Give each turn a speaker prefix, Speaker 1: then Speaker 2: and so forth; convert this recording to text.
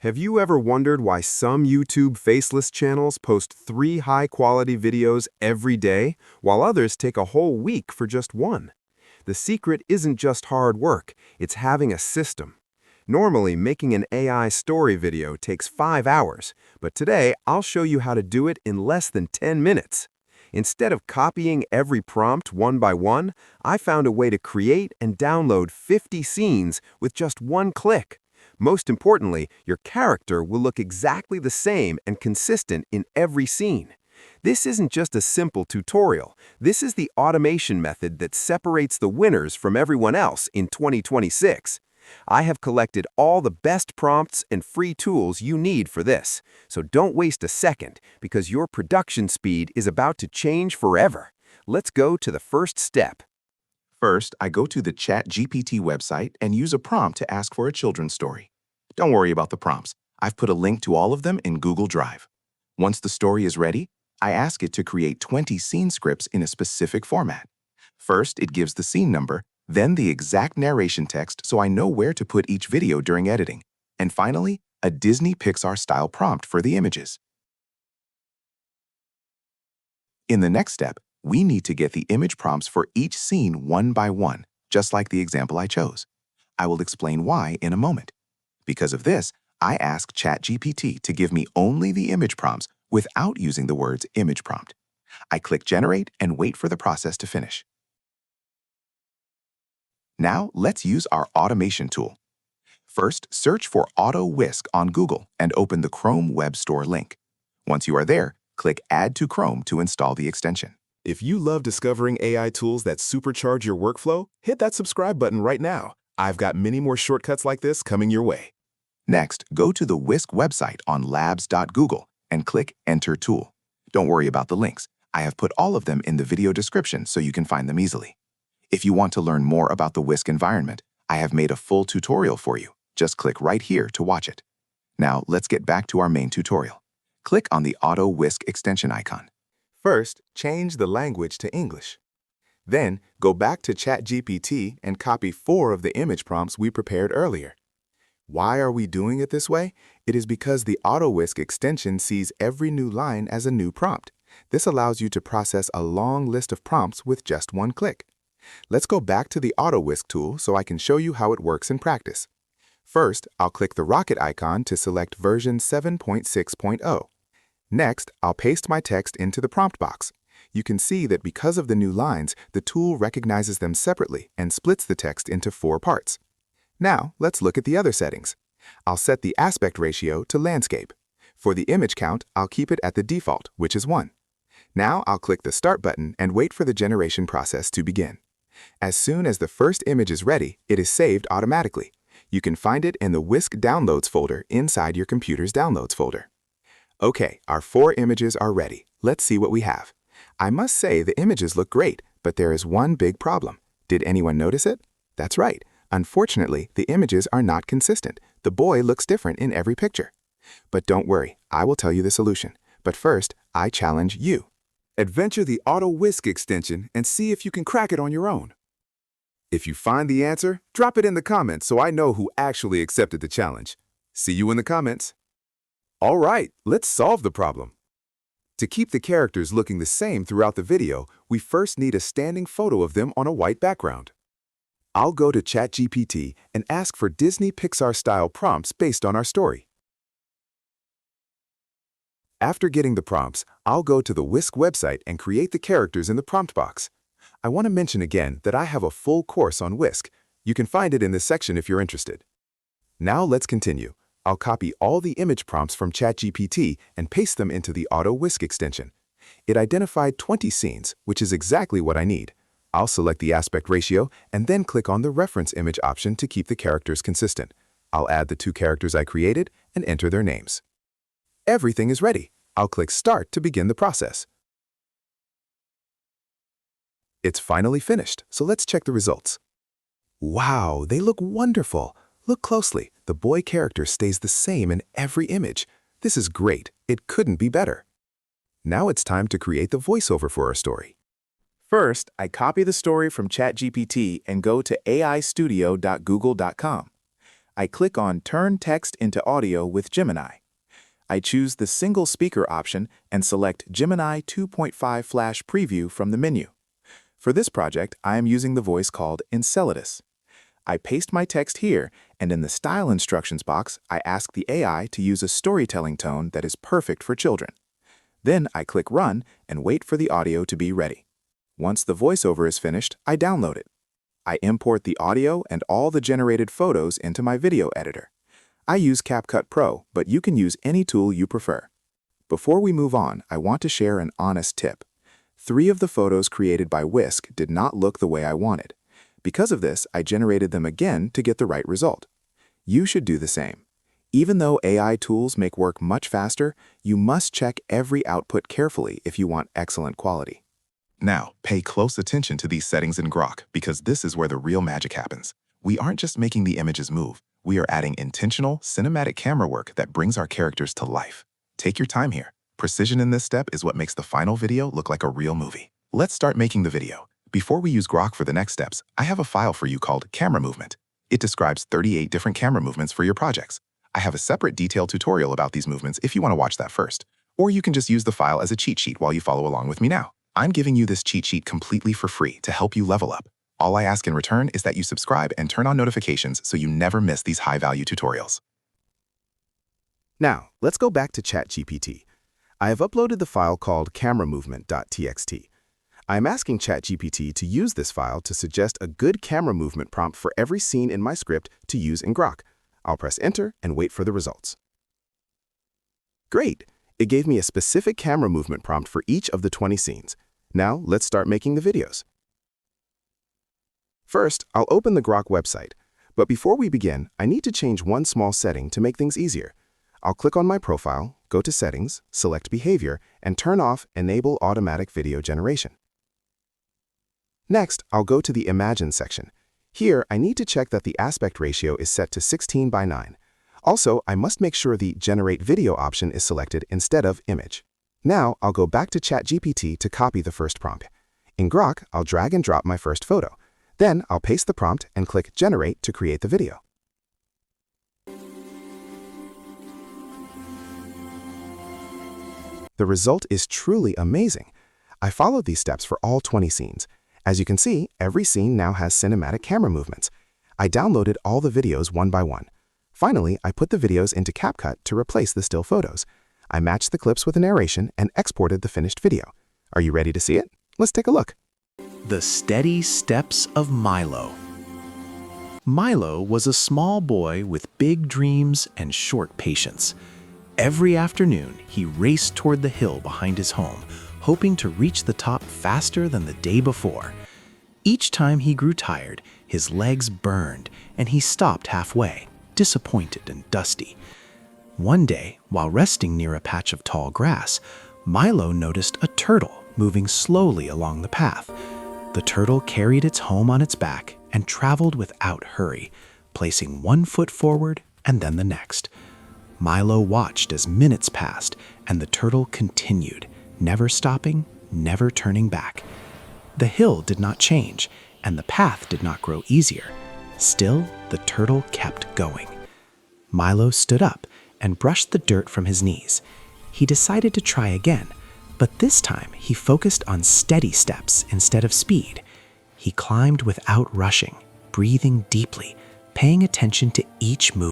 Speaker 1: Have you ever wondered why some YouTube faceless channels post 3 high-quality videos every day, while others take a whole week for just one? The secret isn't just hard work, it's having a system. Normally, making an AI story video takes 5 hours, but today I'll show you how to do it in less than 10 minutes. Instead of copying every prompt one by one, I found a way to create and download 50 scenes with just one click. Most importantly, your character will look exactly the same and consistent in every scene. This isn't just a simple tutorial. This is the automation method that separates the winners from everyone else in 2026. I have collected all the best prompts and free tools you need for this, so don't waste a second because your production speed is about to change forever. Let's go to the first step.
Speaker 2: First, I go to the ChatGPT website and use a prompt to ask for a children's story. Don't worry about the prompts. I've put a link to all of them in Google Drive. Once the story is ready, I ask it to create 20 scene scripts in a specific format. First, it gives the scene number, then the exact narration text so I know where to put each video during editing, and finally, a Disney Pixar-style prompt for the images. In the next step, we need to get the image prompts for each scene one by one, just like the example I chose. I will explain why in a moment. Because of this, I ask ChatGPT to give me only the image prompts without using the words image prompt. I click Generate and wait for the process to finish. Now, let's use our automation tool. First, search for Auto Whisk on Google and open the Chrome Web Store link. Once you are there, click Add to Chrome to install the extension.
Speaker 3: If you love discovering AI tools that supercharge your workflow, hit that subscribe button right now. I've got many more shortcuts like this coming your way.
Speaker 2: Next, go to the Whisk website on labs.google and click Enter Tool. Don't worry about the links. I have put all of them in the video description so you can find them easily. If you want to learn more about the Whisk environment, I have made a full tutorial for you. Just click right here to watch it. Now, let's get back to our main tutorial. Click on the Auto Whisk extension icon.
Speaker 3: First, change the language to English. Then, go back to ChatGPT and copy 4 of the image prompts we prepared earlier. Why are we doing it this way? It is because the Auto Whisk extension sees every new line as a new prompt. This allows you to process a long list of prompts with just one click. Let's go back to the Auto Whisk tool so I can show you how it works in practice. First, I'll click the rocket icon to select version 7.6.0. Next, I'll paste my text into the prompt box. You can see that because of the new lines, the tool recognizes them separately and splits the text into 4 parts. Now, let's look at the other settings. I'll set the aspect ratio to landscape. For the image count, I'll keep it at the default, which is 1. Now, I'll click the Start button and wait for the generation process to begin. As soon as the first image is ready, it is saved automatically. You can find it in the Whisk Downloads folder inside your computer's Downloads folder. Okay, our 4 images are ready. Let's see what we have. I must say the images look great, but there is one big problem. Did anyone notice it? That's right. Unfortunately, the images are not consistent. The boy looks different in every picture. But don't worry, I will tell you the solution. But first, I challenge you.
Speaker 1: Adventure the Auto Whisk extension and see if you can crack it on your own. If you find the answer, drop it in the comments so I know who actually accepted the challenge. See you in the comments. All right, let's solve the problem. To keep the characters looking the same throughout the video, we first need a standing photo of them on a white background. I'll go to ChatGPT and ask for Disney Pixar-style prompts based on our story. After getting the prompts, I'll go to the Whisk website and create the characters in the prompt box. I want to mention again that I have a full course on Whisk. You can find it in this section if you're interested. Now let's continue. I'll copy all the image prompts from ChatGPT and paste them into the Auto Whisk extension. It identified 20 scenes, which is exactly what I need. I'll select the aspect ratio and then click on the reference image option to keep the characters consistent. I'll add the 2 characters I created and enter their names. Everything is ready. I'll click Start to begin the process. It's finally finished, so let's check the results. Wow, they look wonderful. Look closely. The boy character stays the same in every image. This is great. It couldn't be better. Now it's time to create the voiceover for our story. First, I copy the story from ChatGPT and go to aistudio.google.com.
Speaker 3: I click on Turn Text into Audio with Gemini. I choose the single speaker option and select Gemini 2.5 Flash Preview from the menu. For this project, I am using the voice called Enceladus. I paste my text here, and in the Style Instructions box, I ask the AI to use a storytelling tone that is perfect for children. Then I click Run and wait for the audio to be ready. Once the voiceover is finished, I download it. I import the audio and all the generated photos into my video editor. I use CapCut Pro, but you can use any tool you prefer. Before we move on, I want to share an honest tip. 3 of the photos created by Whisk did not look the way I wanted. Because of this, I generated them again to get the right result. You should do the same. Even though AI tools make work much faster, you must check every output carefully if you want excellent quality.
Speaker 2: Now, pay close attention to these settings in Grok because this is where the real magic happens. We aren't just making the images move. We are adding intentional, cinematic camera work that brings our characters to life. Take your time here. Precision in this step is what makes the final video look like a real movie. Let's start making the video. Before we use Grok for the next steps, I have a file for you called Camera Movement. It describes 38 different camera movements for your projects. I have a separate detailed tutorial about these movements if you want to watch that first. Or you can just use the file as a cheat sheet while you follow along with me now. I'm giving you this cheat sheet completely for free to help you level up. All I ask in return is that you subscribe and turn on notifications so you never miss these high-value tutorials.
Speaker 1: Now, let's go back to ChatGPT. I have uploaded the file called cameramovement.txt. I am asking ChatGPT to use this file to suggest a good camera movement prompt for every scene in my script to use in Grok. I'll press Enter and wait for the results. Great! It gave me a specific camera movement prompt for each of the 20 scenes. Now, let's start making the videos. First, I'll open the Grok website. But before we begin, I need to change one small setting to make things easier. I'll click on my profile, go to Settings, select Behavior, and turn off Enable Automatic Video Generation. Next, I'll go to the Imagine section. Here, I need to check that the aspect ratio is set to 16:9. Also, I must make sure the Generate Video option is selected instead of Image. Now, I'll go back to ChatGPT to copy the first prompt. In Grok, I'll drag and drop my first photo. Then, I'll paste the prompt and click Generate to create the video. The result is truly amazing. I followed these steps for all 20 scenes. As you can see, every scene now has cinematic camera movements. I downloaded all the videos one by one. Finally, I put the videos into CapCut to replace the still photos. I matched the clips with a narration and exported the finished video. Are you ready to see it? Let's take a look.
Speaker 4: The Steady Steps of Milo. Milo was a small boy with big dreams and short patience. Every afternoon, he raced toward the hill behind his home, hoping to reach the top faster than the day before. Each time he grew tired, his legs burned, and he stopped halfway, disappointed and dusty. One day, while resting near a patch of tall grass, Milo noticed a turtle moving slowly along the path. The turtle carried its home on its back and traveled without hurry, placing one foot forward and then the next. Milo watched as minutes passed, and the turtle continued, never stopping, never turning back. The hill did not change, and the path did not grow easier. Still, the turtle kept going. Milo stood up and brushed the dirt from his knees. He decided to try again, but this time he focused on steady steps instead of speed. He climbed without rushing, breathing deeply, paying attention to each move.